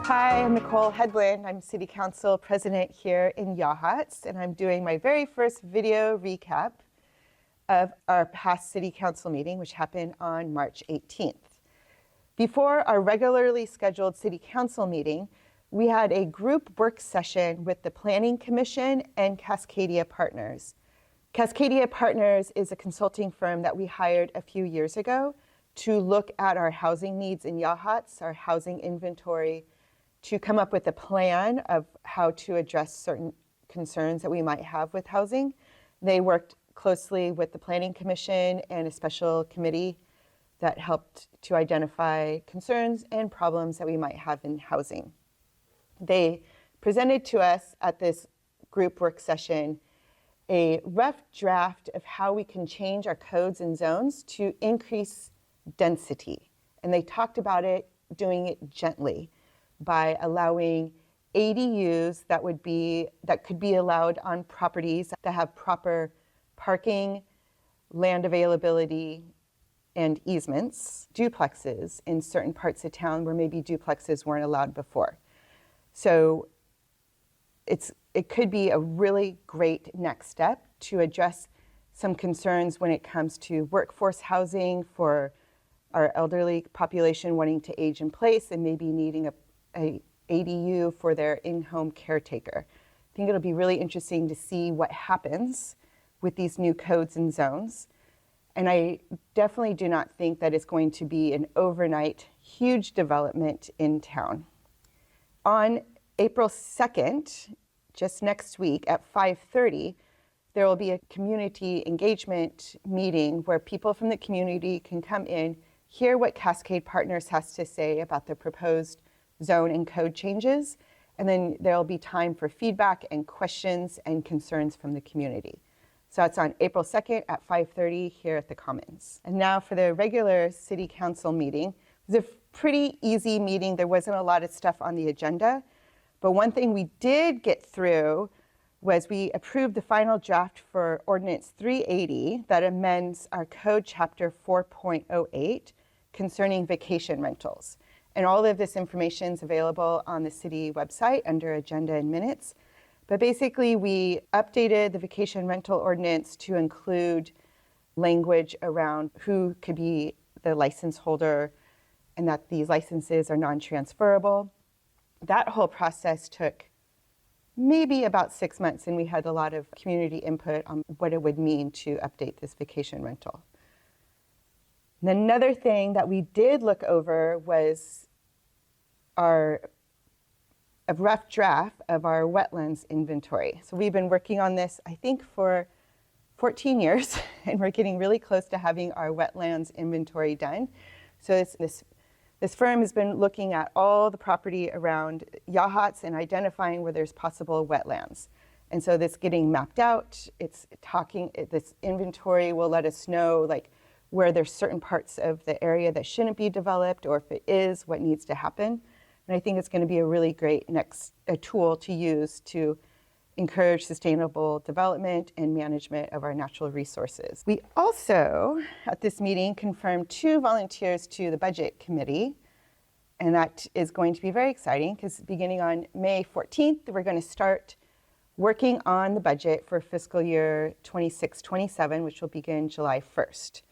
Hi, I'm Nicole Hedland. I'm City Council President here in Yachats, and I'm doing my very first video recap of our past City Council meeting, which happened on March 18th. Before our regularly scheduled City Council meeting, we had a group work session with the Planning Commission and Cascadia Partners. Cascadia Partners is a consulting firm that we hired a few years ago to look at our housing needs in Yachats, our housing inventory, to come up with a plan of how to address certain concerns that we might have with housing. They worked closely with the Planning Commission and a special committee that helped to identify concerns and problems that we might have in housing. They presented to us at this group work session a rough draft of how we can change our codes and zones to increase density. And they talked about it, doing it gently, by allowing ADUs that could be allowed on properties that have proper parking, land availability, and easements, duplexes in certain parts of town where maybe duplexes weren't allowed before. So it could be a really great next step to address some concerns when it comes to workforce housing for our elderly population wanting to age in place and maybe needing a ADU for their in-home caretaker. I think it'll be really interesting to see what happens with these new codes and zones. And I definitely do not think that it's going to be an overnight huge development in town. On April 2nd, just next week at 5:30, there will be a community engagement meeting where people from the community can come in, hear what Cascade Partners has to say about the proposed zone and code changes, and then there'll be time for feedback and questions and concerns from the community. So that's on April 2nd at 5:30 here at the Commons. And now for the regular City Council meeting. It was a pretty easy meeting. There wasn't a lot of stuff on the agenda, but one thing we did get through was we approved the final draft for Ordinance 380 that amends our code chapter 4.08 concerning vacation rentals. And all of this information is available on the city website under Agenda and Minutes. But basically, we updated the vacation rental ordinance to include language around who could be the license holder and that these licenses are non-transferable. That whole process took maybe about 6 months, and we had a lot of community input on what it would mean to update this vacation rental. And another thing that we did look over was a rough draft of our wetlands inventory. So we've been working on this, I think, for 14 years, and we're getting really close to having our wetlands inventory done. So this firm has been looking at all the property around Yachats and identifying where there's possible wetlands. And so that's getting mapped out. This inventory will let us know where there's certain parts of the area that shouldn't be developed, or if it is, what needs to happen. And I think it's going to be a really great tool to use to encourage sustainable development and management of our natural resources. We also, at this meeting, confirmed 2 volunteers to the Budget Committee. And that is going to be very exciting because beginning on May 14th, we're going to start working on the budget for fiscal year 26-27, which will begin July 1st.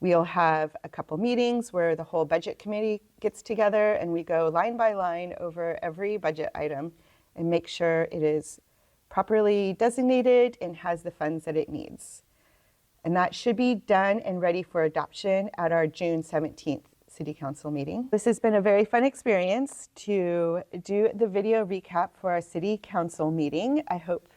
We'll have a couple meetings where the whole budget committee gets together and we go line by line over every budget item and make sure it is properly designated and has the funds that it needs. And that should be done and ready for adoption at our June 17th City Council meeting. This has been a very fun experience to do the video recap for our City Council meeting. I hope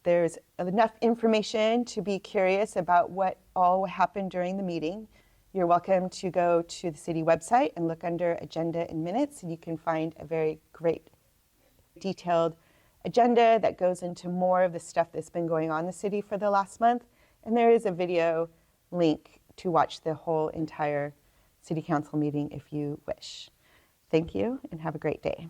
there's enough information to be curious about what all happened during the meeting. You're welcome to go to the city website and look under Agenda and Minutes, and you can find a very great detailed agenda that goes into more of the stuff that's been going on in the city for the last month. And there is a video link to watch the whole entire City Council meeting if you wish. Thank you and have a great day.